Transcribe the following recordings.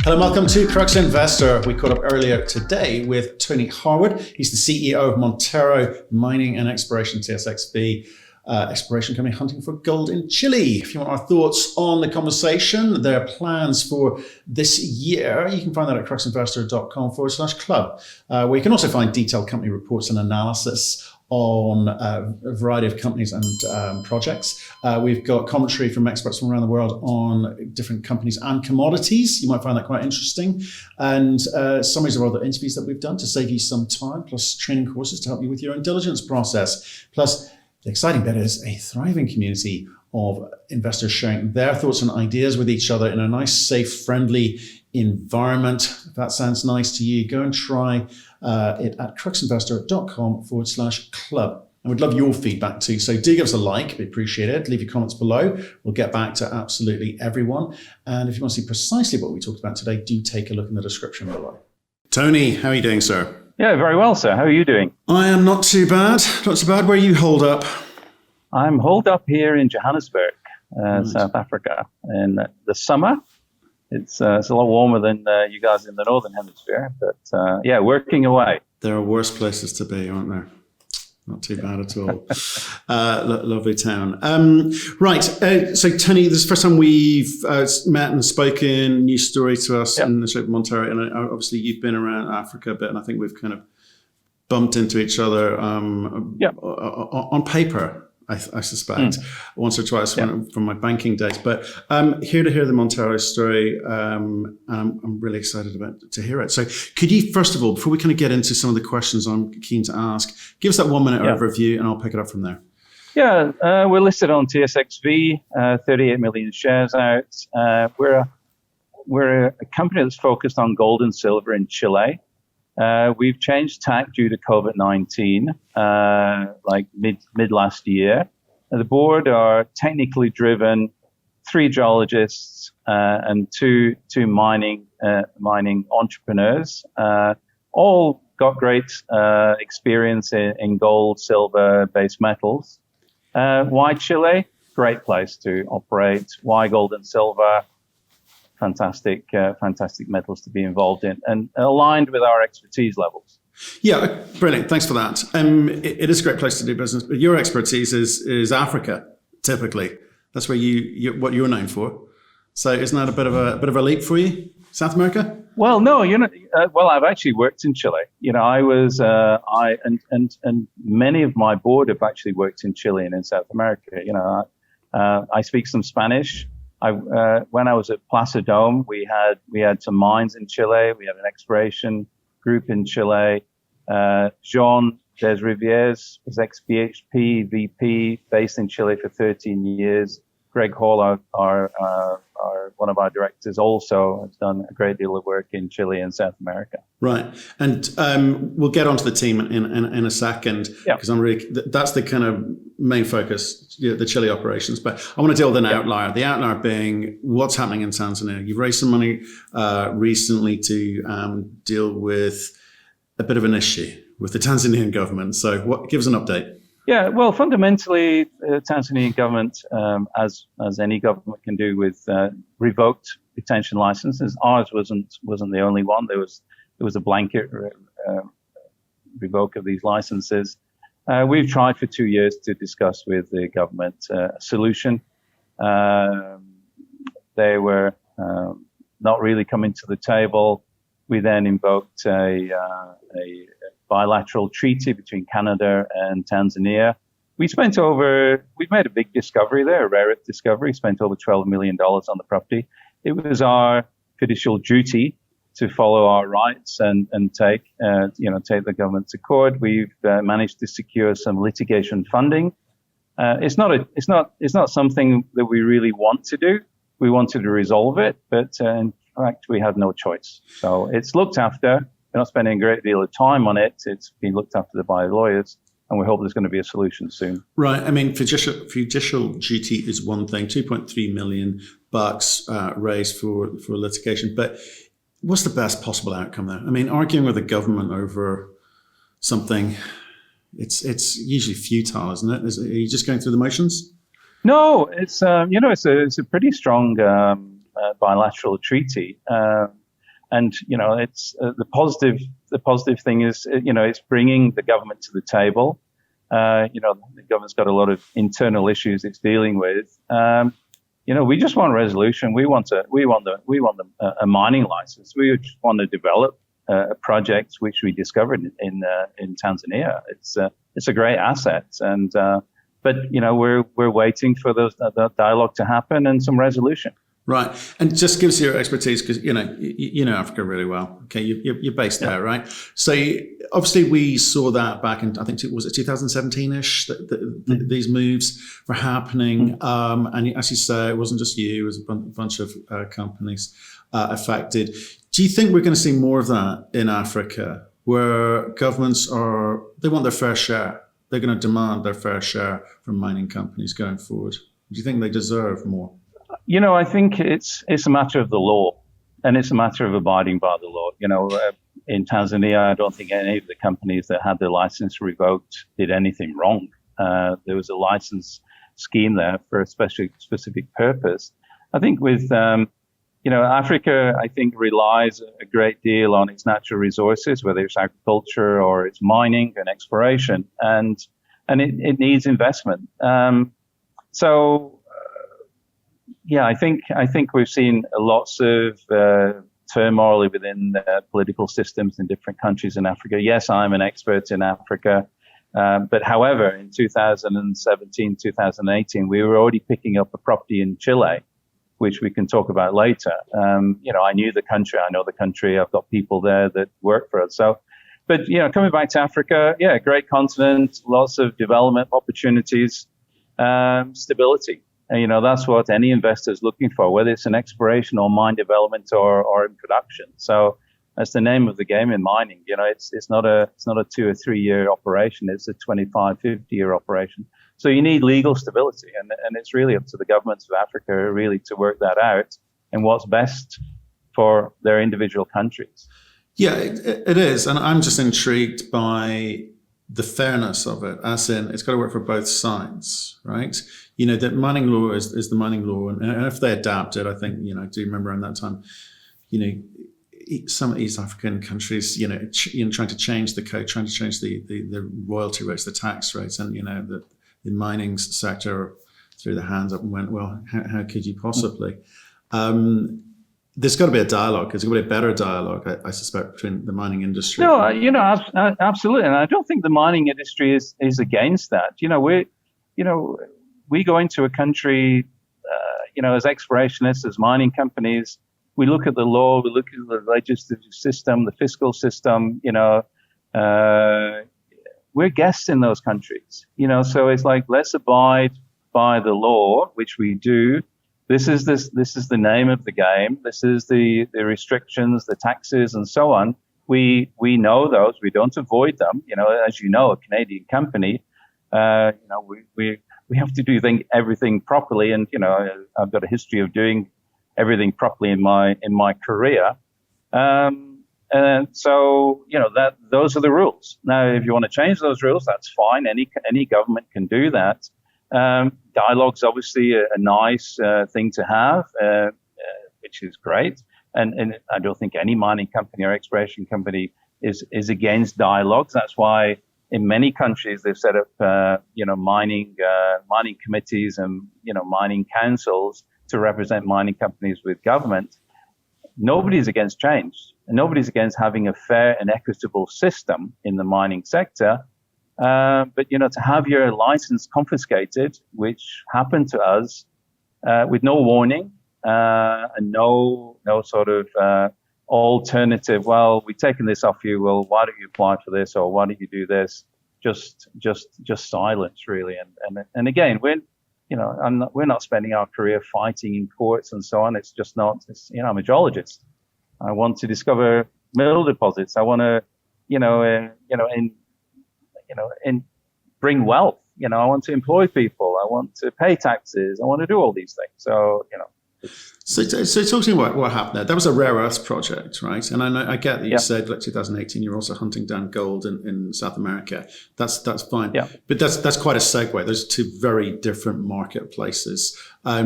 Hello and welcome to Crux Investor. We caught up earlier today with Tony Harwood. He's the CEO of Montero Mining Exploration, TSX.V, exploration company hunting for gold in Chile. If you want our thoughts on the conversation, their plans for this year, you can find that at cruxinvestor.com/club, where you can also find detailed company reports and analysis on a variety of companies and projects. We've got commentary from experts from around the world on different companies and commodities. You might find that quite interesting. And summaries of other interviews that we've done to save you some time, plus training courses to help you with your own diligence process. Plus, the exciting bit is a thriving community of investors sharing their thoughts and ideas with each other in a nice, safe, friendly environment. If that sounds nice to you, go and try it at cruxinvestor.com/club. And we'd love your feedback too. So do give us a like, we appreciate it. Leave your comments below. We'll get back to absolutely everyone. And if you want to see precisely what we talked about today, do take a look in the description below. Tony, how are you doing, sir? Yeah, very well, sir. How are you doing? I am not too bad. Not too bad. Where are you holed up? I'm holed up here in Johannesburg, South Africa. In the summer, it's a lot warmer than you guys in the Northern Hemisphere. But yeah, working away. There are worse places to be, aren't there? Not too bad at all. Lovely town. Right. So, Tony, this is the first time we've met and spoken. New story to us in the shape of Montero. And obviously, you've been around Africa a bit, and I think we've kind of bumped into each other on paper, I suspect, once or twice from my banking days. But here to hear the Montero story, and I'm really excited to hear it. So could you, first of all, before we kind of get into some of the questions I'm keen to ask, give us that 1 minute overview and I'll pick it up from there. Yeah, we're listed on TSX.V, 38 million shares out. We're a company that's focused on gold and silver in Chile. We've changed tack due to COVID-19, like mid last year. The board are technically driven, 3 geologists and two mining entrepreneurs. All got great experience in gold, silver, base metals. Why Chile? Great place to operate. Why gold and silver? Fantastic metals to be involved in and aligned with our expertise levels. Yeah, brilliant. Thanks for that. It is a great place to do business, but your expertise is Africa, typically. That's where what you're known for. So isn't that a bit of a leap for you? South America? Well, no, well, I've actually worked in Chile. I was, and many of my board have actually worked in Chile and in South America. I speak some Spanish. When I was at Plaza Dome, we had some mines in Chile. We had an exploration group in Chile. Jean Desrivières was ex-BHP VP, based in Chile for 13 years. Greg Hall, our one of our directors, also has done a great deal of work in Chile and South America. Right, and we'll get onto the team in a second, because that's the kind of main focus, the Chile operations. But I want to deal with an outlier. The outlier being what's happening in Tanzania. You've raised some money recently to deal with a bit of an issue with the Tanzanian government. So, give us an update. Yeah, well, fundamentally, the Tanzanian government, as any government can do with revoked retention licenses, ours wasn't the only one. There was a blanket revoke of these licenses. We've tried for 2 years to discuss with the government a solution. They were not really coming to the table. We then invoked a bilateral treaty between Canada and Tanzania. We've made a big discovery there, a rare earth discovery, spent over $12 million on the property. It was our fiducial duty to follow our rights and take the government to court. We've managed to secure some litigation funding. It's not something that we really want to do. We wanted to resolve it, but in fact, we had no choice. So it's looked after. We're not spending a great deal of time on it. It's been looked after by lawyers, and we hope there's going to be a solution soon. Right. I mean, fiducial duty is one thing. $2.3 million raised for litigation, but what's the best possible outcome there? I mean, arguing with the government over something, it's usually futile, isn't it? Are you just going through the motions? No, it's a pretty strong bilateral treaty. And it's the positive. The positive thing is, it's bringing the government to the table. The government's got a lot of internal issues it's dealing with. We just want resolution. We want a mining license. We just want to develop a project which we discovered in Tanzania. It's a great asset, and but we're waiting for the dialogue to happen and some resolution. Right, and just gives you your expertise because you know Africa really well. Okay, you're based there, right? So obviously we saw that back in, I think was it 2017ish that these moves were happening. And as you say, it wasn't just you; it was a bunch of companies affected. Do you think we're going to see more of that in Africa, where governments they want their fair share? They're going to demand their fair share from mining companies going forward. Do you think they deserve more? I think it's a matter of the law, and it's a matter of abiding by the law. In Tanzania, I don't think any of the companies that had their license revoked did anything wrong. There was a license scheme there for a specific purpose. I think with Africa, I think relies a great deal on its natural resources, whether it's agriculture or it's mining and exploration, and it needs investment. I think we've seen lots of turmoil within political systems in different countries in Africa. Yes, I'm an expert in Africa, but however, in 2017, 2018, we were already picking up a property in Chile, which we can talk about later. I knew the country, I know the country, I've got people there that work for us. But coming back to Africa, great continent, lots of development opportunities, stability. And, that's what any investor is looking for, whether it's an exploration or mine development or in production. So that's the name of the game in mining. It's not a 2 or 3 year operation. It's a 25, 50-year operation. So you need legal stability, and it's really up to the governments of Africa really to work that out and what's best for their individual countries. Yeah, it is. And I'm just intrigued by the fairness of it, as in it's got to work for both sides, right? That mining law is the mining law. And if they adapt it, I think, I do remember around that time, some East African countries, trying to change the code, trying to change the royalty rates, the tax rates, and, the mining sector threw their hands up and went, well, how could you possibly? There's got to be a dialogue. There's got to be a better dialogue, I suspect, between the mining industry. No, absolutely. And I don't think the mining industry is against that. We go into a country, as explorationists, as mining companies, we look at the law, we look at the legislative system, the fiscal system, we're guests in those countries, so it's like, let's abide by the law, which we do. This is the name of the game. This is the restrictions, the taxes, and so on. We know those. We don't avoid them. As a Canadian company, we have to do everything properly. And I've got a history of doing everything properly in my career. And so those are the rules. Now, if you want to change those rules, that's fine. Any government can do that. Dialogue's obviously a nice thing to have, which is great. And I don't think any mining company or exploration company is against dialogues. That's why in many countries they've set up, mining committees and, mining councils to represent mining companies with government. Nobody's against change, and nobody's against having a fair and equitable system in the mining sector. But, to have your license confiscated, which happened to us with no warning and no sort of alternative, well, we've taken this off you, well, why don't you apply for this, or why don't you do this? Just silence, really. And again, we're not spending our career fighting in courts and so on. It's just not, I'm a geologist. I want to discover mineral deposits. I want to, and bring wealth. I want to employ people. I want to pay taxes. I want to do all these things. So, So talk to me about what happened there. That was a rare earths project, right? And I get that you said, like 2018, you're also hunting down gold in South America. That's fine. Yeah. But that's quite a segue. Those two very different marketplaces. How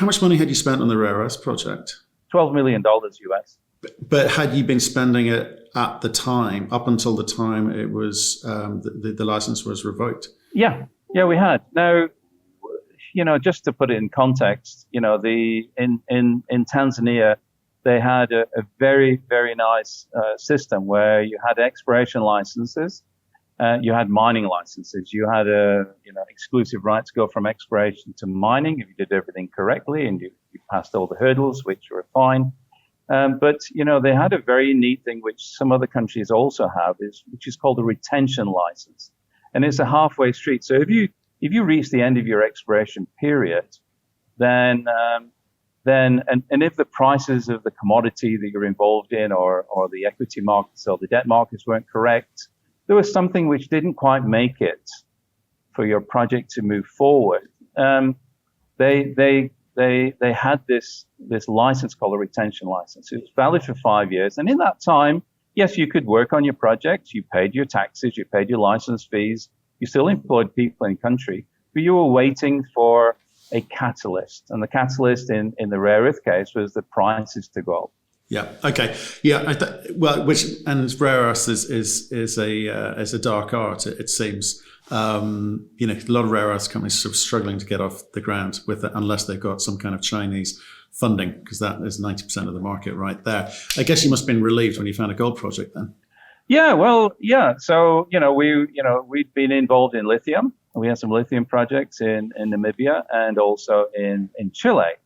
much money had you spent on the rare earths project? $12 million US. But had you been spending it at the time, up until the time it was the license was revoked? Yeah, we had. Now, just to put it in context, in Tanzania, they had a very, very nice system where you had exploration licenses, you had mining licenses, you had exclusive right to go from exploration to mining if you did everything correctly and you passed all the hurdles, which were fine. But they had a very neat thing which some other countries also have, which is called a retention license, and it's a halfway street. So if you reach the end of your exploration period, then if the prices of the commodity that you're involved in or the equity markets or the debt markets weren't correct, there was something which didn't quite make it for your project to move forward. They had this license called a retention license. It was valid for 5 years. And in that time, yes, you could work on your project. You paid your taxes, you paid your license fees, you still employed people in country, but you were waiting for a catalyst. And the catalyst in the rare earth case was the prices to go up. Yeah. Okay. Yeah. And rare earths is a dark art. It seems. A lot of rare earths companies are sort of struggling to get off the ground with it unless they've got some kind of Chinese funding, because that is 90% of the market right there. I guess you must have been relieved when you found a gold project then. Yeah. Well. Yeah. So we'd been involved in lithium. We had some lithium projects in Namibia and also in Chile.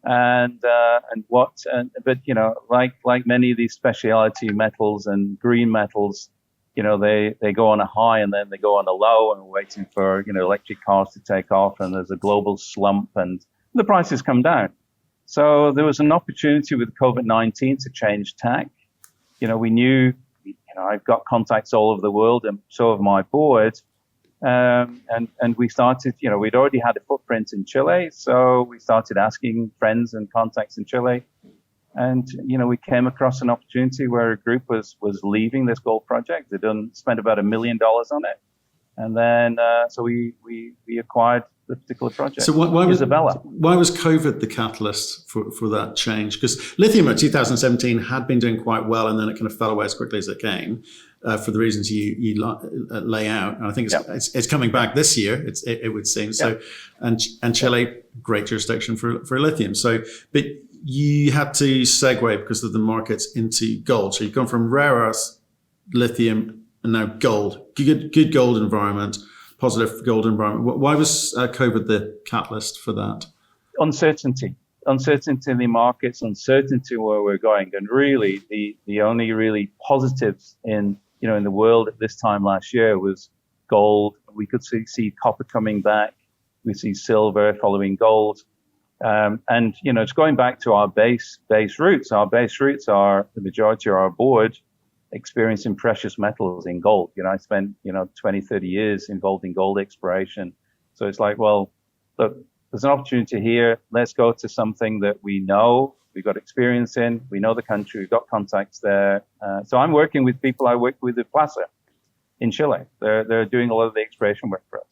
Like many of these specialty metals and green metals, they go on a high and then they go on a low, and we're waiting for electric cars to take off, and there's a global slump and the prices come down. So there was an opportunity with COVID-19 to change tack. We knew, I've got contacts all over the world, and so have my board. And we started, we'd already had a footprint in Chile, so we started asking friends and contacts in Chile. And, we came across an opportunity where a group was leaving this gold project. They'd spent about $1 million on it. And then, so we acquired the particular project. So why Isabella. Why was COVID the catalyst for that change? Because lithium in 2017 had been doing quite well, and then it kind of fell away as quickly as it came for the reasons you lay out. And I think it's coming back this year. It would seem so. And Chile, great jurisdiction for lithium. So, but you had to segue because of the markets into gold. So you've gone from rare earths, lithium, and now gold. Good gold environment. Positive gold environment. Why was COVID the catalyst for that? Uncertainty in the markets, uncertainty where we're going, and really the only really positives in the world at this time last year was gold. We could see copper coming back. We see silver following gold, and it's going back to our base roots. Our base roots are the majority of our board experiencing precious metals in gold. I spent 20, 30 years involved in gold exploration. So it's like, well, look, there's an opportunity here. Let's go to something that we know, we've got experience in, we know the country, we've got contacts there. So I'm working with people I work with at Placer in Chile. They're doing a lot of the exploration work for us.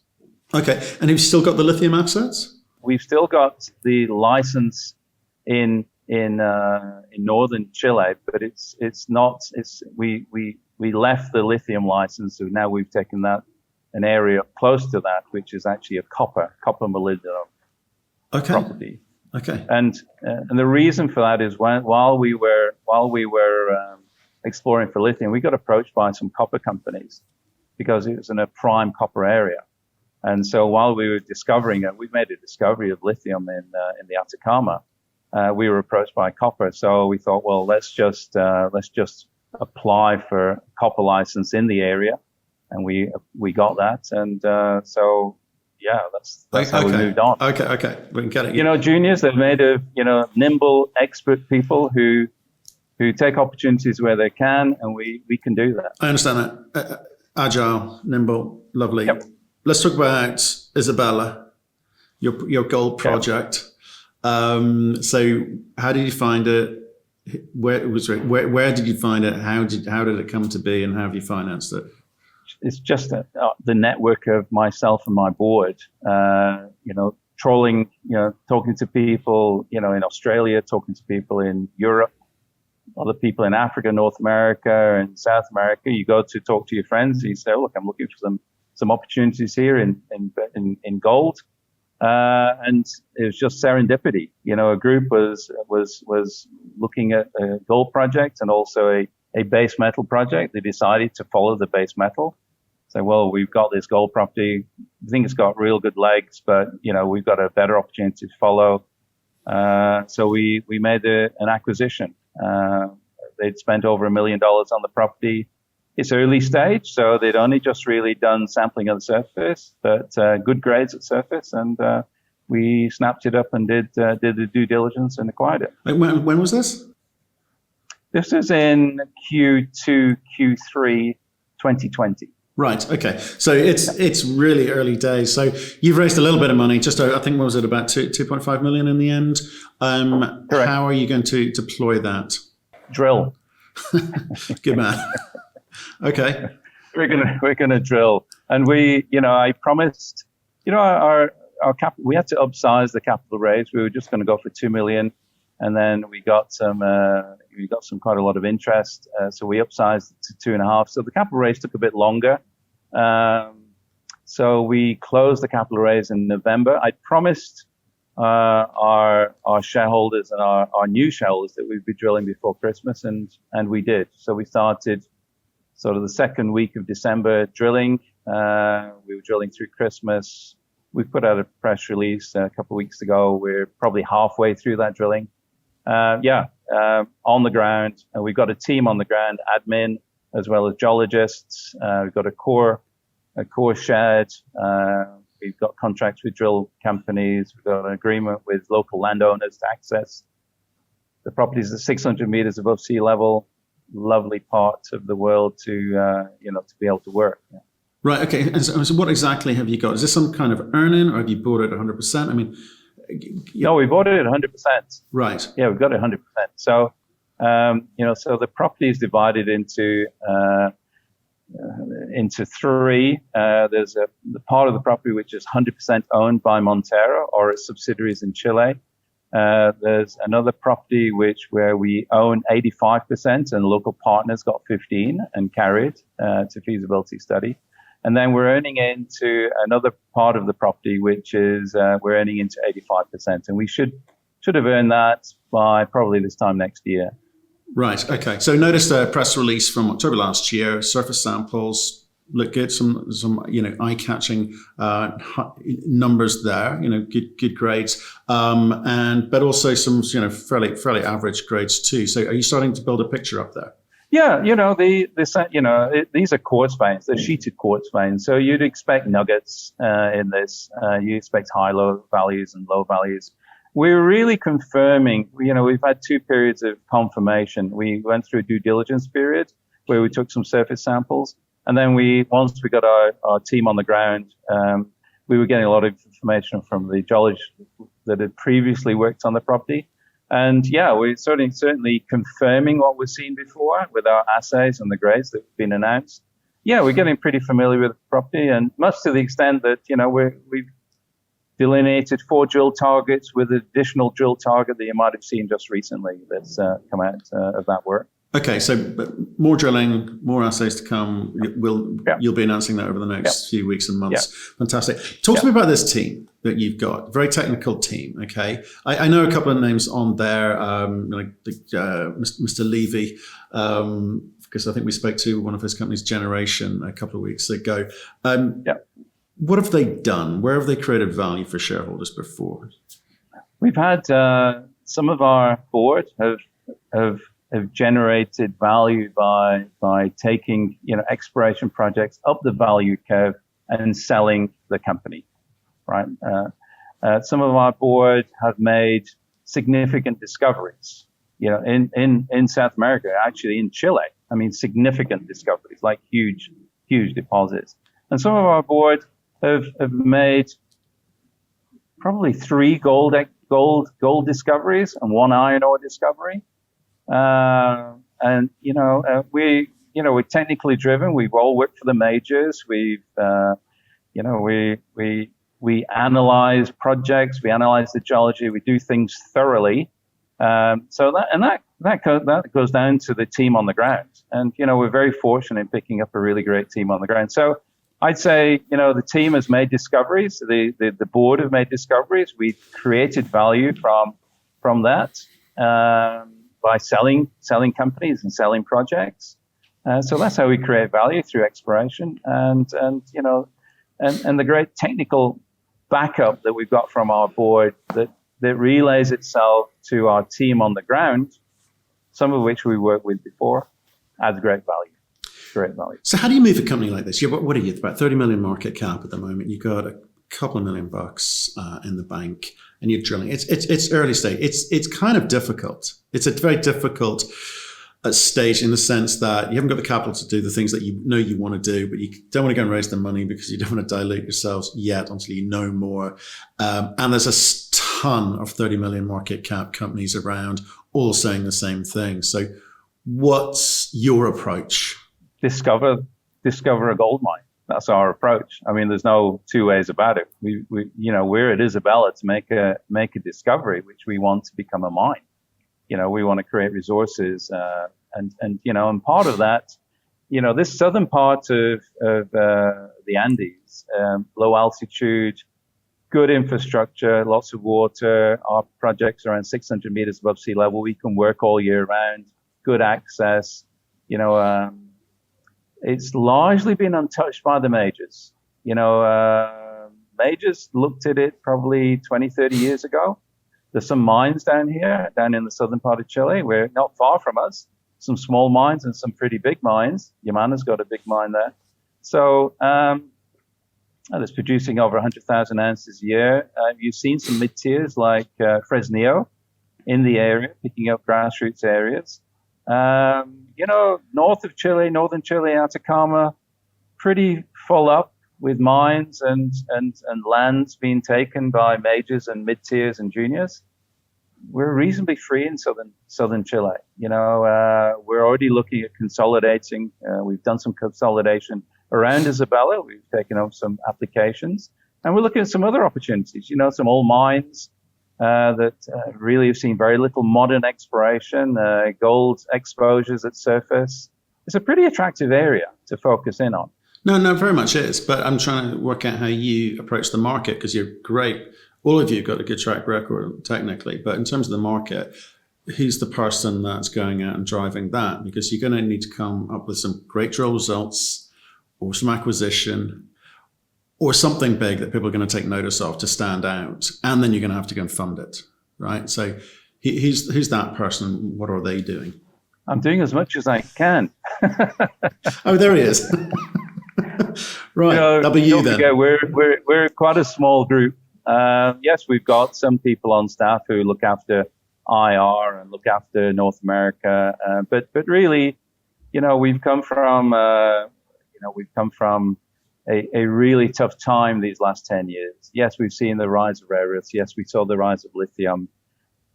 Okay, and you've still got the lithium assets? We've still got the license in northern Chile, but we left the lithium license, so now we've taken that an area close to that, which is actually a copper molybdenum property. Okay. And the reason for that is while we were exploring for lithium, we got approached by some copper companies because it was in a prime copper area. And so while we were discovering it, we made a discovery of lithium in the Atacama. We were approached by copper, so we thought, well, let's just apply for a copper license in the area, and we got that, and so yeah, that's how we moved on. Okay, we can get it. Juniors, they're made of nimble, expert people who take opportunities where they can, and we can do that. I understand that. Agile, nimble, lovely. Yep. Let's talk about Isabella, your gold project. So how did you find it? Where did you find it? How did it come to be, and how have you financed it? It's just the network of myself and my board, trolling, talking to people, in Australia, talking to people in Europe, other people in Africa, North America, and South America. You go to talk to your friends. You say, "Look, I'm looking for some opportunities here in gold," and it was just serendipity. A group was looking at a gold project and also a base metal project. They decided to follow the base metal. Say, well, we've got this gold property. I think it's got real good legs, but we've got a better opportunity to follow. So we made an acquisition. They'd spent over $1 million on the property. It's early stage, so they'd only just really done sampling on the surface, but good grades at surface, and we snapped it up and did the due diligence and acquired it. When was this? This is in Q2, Q3, 2020. Right. Okay. So it's really early days. So you've raised a little bit of money. Just I think what was it, about 2.5 million in the end? Correct. How are you going to deploy that? Drill. Good man. Okay. We're gonna drill, and I promised, our capital. We had to upsize the capital raise. We were just going to go for 2 million, and then we got some quite a lot of interest, so we upsized it to 2.5. So the capital raise took a bit longer. So we closed the capital raise in November. I promised our shareholders and our new shareholders that we'd be drilling before Christmas, and we did. So we started sort of the second week of December drilling. We were drilling through Christmas. We put out a press release a couple of weeks ago. We're probably halfway through that drilling. On the ground. We've got a team on the ground, admin, as well as geologists. We've got a core shed. We've got contracts with drill companies. We've got an agreement with local landowners to access the properties at 600 meters above sea level. Lovely part of the world to be able to work. Yeah. Right. Okay. And so what exactly have you got? Is this some kind of earn-in, or have you bought it 100%? I mean, no, we bought it at 100%. Right. Yeah, we've got it 100%. So, so the property is divided into three. There's the part of the property which is 100% owned by Montero or its subsidiaries in Chile. There's another property where we own 85% and local partners got 15 and carried to feasibility study. And then we're earning into another part of the property, which is we're earning into 85%. And we should have earned that by probably this time next year. Right. Okay. So noticed a press release from October last year. Surface samples look good. Some eye-catching numbers there. Good grades. But also some fairly average grades too. So are you starting to build a picture up there? Yeah, these are quartz veins. They're sheeted quartz veins. So you'd expect nuggets in this. You expect high-low values and low values. We're really confirming. We've had 2 periods of confirmation. We went through a due diligence period where we took some surface samples, and then once we got our team on the ground, we were getting a lot of information from the geologists that had previously worked on the property. And yeah, we're certainly confirming what we've seen before with our assays and the grades that have been announced. Yeah, we're getting pretty familiar with the property, and much to the extent that we've delineated 4 drill targets with an additional drill target that you might have seen just recently that's come out of that work. Okay, so more drilling, more assays to come. You'll be announcing that over the next few weeks and months. Yeah. Fantastic. Talk to me about this team that you've got. Very technical team. Okay, I know a couple of names on there, Mr. Levy, because I think we spoke to one of his companies, Generation, a couple of weeks ago. What have they done? Where have they created value for shareholders before? We've had some of our board have generated value by taking exploration projects up the value curve and selling the company, right? Some of our board have made significant discoveries, in South America, actually in Chile. I mean, significant discoveries, like huge deposits. And some of our board have made probably 3 gold discoveries and 1 iron ore discovery. We're technically driven. We've all worked for the majors. We analyze projects. We analyze the geology. We do things thoroughly. So that goes down to the team on the ground. And, we're very fortunate in picking up a really great team on the ground. So I'd say, the team has made discoveries. The board have made discoveries. We've created value from that by selling companies and selling projects. So that's how we create value, through exploration and the great technical backup that we've got from our board that relays itself to our team on the ground, some of which we worked with before, adds great value. Great value. So how do you move a company like this? What are you, about 30 million market cap at the moment? You've got a couple of $1 million in the bank, and you're drilling. It's early stage. It's kind of difficult. It's a very difficult stage in the sense that you haven't got the capital to do the things that you know you want to do, but you don't want to go and raise the money because you don't want to dilute yourselves yet until you know more. And there's a ton of 30 million market cap companies around, all saying the same thing. So what's your approach? Discover a gold mine. That's our approach. I mean, there's no two ways about it. We're at Isabella to make a discovery, which we want to become a mine. We want to create resources, and part of that, this southern part of the Andes, low altitude, good infrastructure, lots of water. Our project's around 600 meters above sea level. We can work all year round, good access. It's largely been untouched by the majors. Majors looked at it probably 20, 30 years ago. There's some mines down in the southern part of Chile. We're not far from us. Some small mines and some pretty big mines. Yamana's got a big mine there. So it's producing over 100,000 ounces a year. You've seen some mid-tiers like Fresnillo in the area, picking up grassroots areas. North of Chile, northern Chile, Atacama, pretty full up with mines and lands being taken by majors and mid-tiers and juniors. We're reasonably free in southern Chile. We're already looking at consolidating. We've done some consolidation around Isabella. We've taken up some applications, and we're looking at some other opportunities. Some old mines that really have seen very little modern exploration, gold exposures at surface. It's a pretty attractive area to focus in on. No, very much is. But I'm trying to work out how you approach the market, because you're great. All of you have got a good track record technically. But in terms of the market, who's the person that's going out and driving that? Because you're going to need to come up with some great drill results or some acquisition or something big that people are going to take notice of to stand out. And then you're going to have to go and fund it, right? So who's that person? What are they doing? I'm doing as much as I can. Oh, there he is. Right, that'll be you then. Forget, we're quite a small group. Yes, we've got some people on staff who look after IR and look after North America, but really, we've come from a really tough time these last 10 years. Yes, we've seen the rise of rare earths. Yes, we saw the rise of lithium,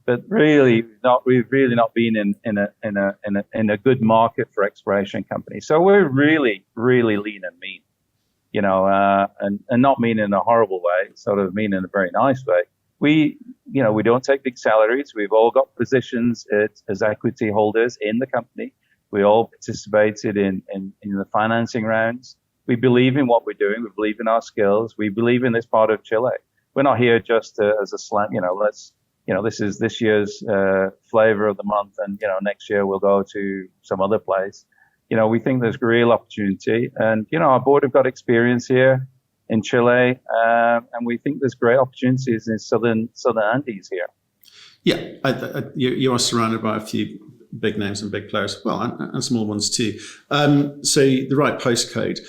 but really we've really not been in a good market for exploration companies. So we're really, really lean and mean. And not mean in a horrible way, sort of mean in a very nice way. We don't take big salaries. We've all got positions as equity holders in the company. We all participated in the financing rounds. We believe in what we're doing. We believe in our skills. We believe in this part of Chile. We're not here just as a slam. This is this year's flavor of the month, and next year we'll go to some other place. We think there's real opportunity, and our board have got experience here in Chile, and we think there's great opportunities in southern Andes here. Yeah, you are surrounded by a few big names and big players, well, and small ones too. So the right postcode.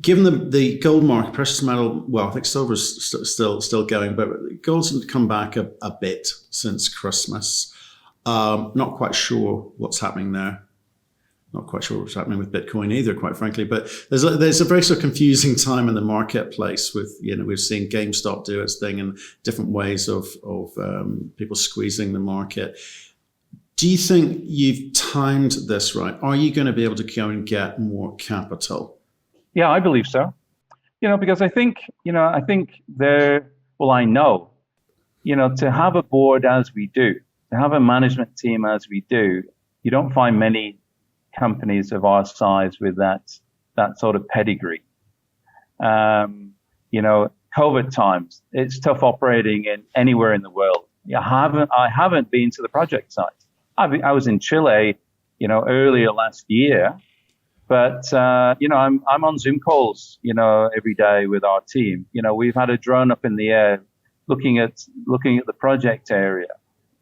Given the gold market, precious metal, well, I think silver's still going, but gold's come back a bit since Christmas. Not quite sure what's happening there. Not quite sure what's happening with Bitcoin either, quite frankly. But there's a very sort of confusing time in the marketplace with, we've seen GameStop do its thing and different ways of people squeezing the market. Do you think you've timed this right? Are you going to be able to go and get more capital? Yeah, I believe so. Because I think, I know, to have a board as we do, to have a management team as we do, you don't find many companies of our size with that sort of pedigree. COVID times, it's tough operating in anywhere in the world. I haven't been to the project site. I was in Chile, earlier last year, but I'm on Zoom calls, every day with our team. We've had a drone up in the air looking at the project area.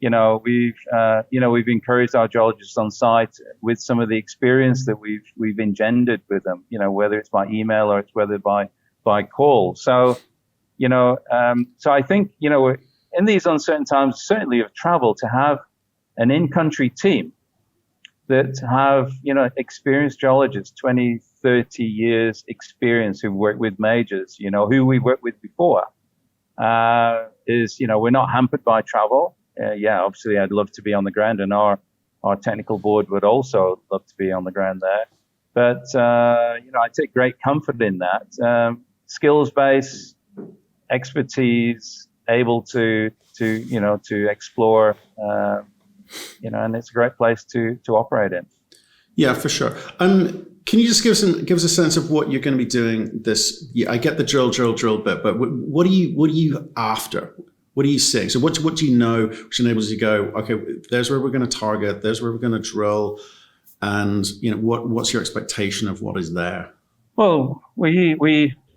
We've encouraged our geologists on site with some of the experience that we've engendered with them, whether it's by email or it's whether by call. So, so I think, in these uncertain times, certainly of travel, to have an in-country team that have, experienced geologists, 20, 30 years experience, who've worked with majors, who we worked with before, is, we're not hampered by travel. Obviously I'd love to be on the ground, and our technical board would also love to be on the ground there. But, I take great comfort in that. Skills base, expertise, able to explore, and it's a great place to operate in. Yeah, for sure. Can you just give us a sense of what you're going to be doing this year? I get the drill bit, but what are you after? What are you seeing? So what do you know which enables you to go, okay, there's where we're going to target, there's where we're going to drill, and what's your expectation of what is there? Well,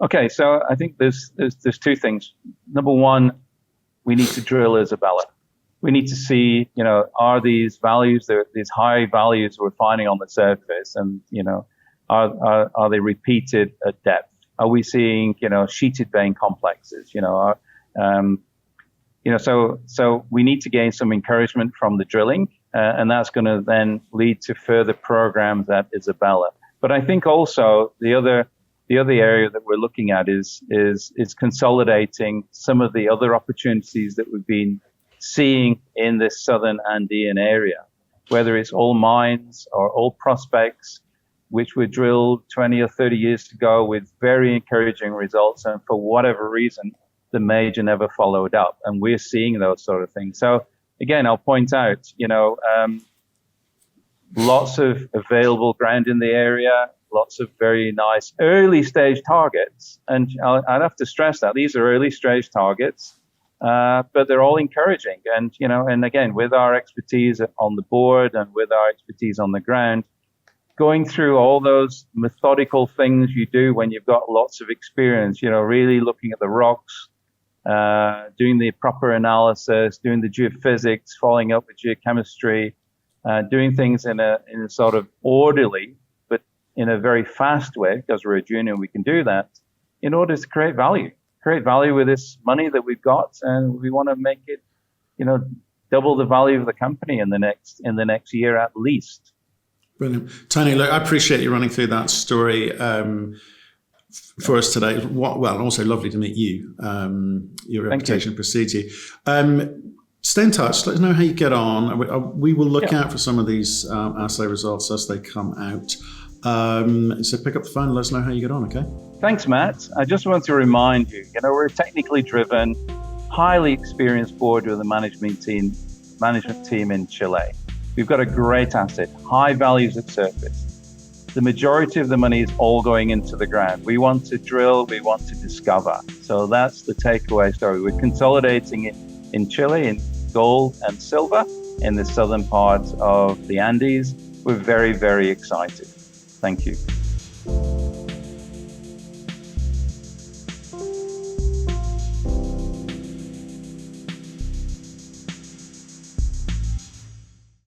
okay, so I think there's two things. Number one, we need to drill Isabella. We need to see, are these values, these high values we're finding on the surface, and are they repeated at depth? Are we seeing sheeted vein complexes? So we need to gain some encouragement from the drilling, and that's going to then lead to further programs at Isabella. But I think also the other area that we're looking at is consolidating some of the other opportunities that we've been seeing in this southern Andean area, whether it's all mines or all prospects, which were drilled 20 or 30 years ago with very encouraging results, and for whatever reason, the major never followed up. And we're seeing those sort of things. So again, I'll point out, lots of available ground in the area, lots of very nice early stage targets. And I'd have to stress that these are early stage targets, but they're all encouraging. And, and again, with our expertise on the board and with our expertise on the ground, going through all those methodical things you do when you've got lots of experience, really looking at the rocks, doing the proper analysis, doing the geophysics, following up with geochemistry, doing things in a sort of orderly, but in a very fast way, because we're a junior, we can do that in order to create value with this money that we've got. And we want to make it, double the value of the company in the next year at least. Brilliant. Tony, look, I appreciate you running through that story for us today. Well, also lovely to meet you. Your reputation precedes you. Stay in touch. Let us know how you get on. We will look out for some of these assay results as they come out. So pick up the phone and let us know how you get on, okay? Thanks, Matt. I just want to remind you, we're a technically driven, highly experienced board with a management team in Chile. We've got a great asset, high values at surface. The majority of the money is all going into the ground. We want to drill, we want to discover. So that's the takeaway story. We're consolidating it in Chile in gold and silver in the southern part of the Andes. We're very, very excited. Thank you.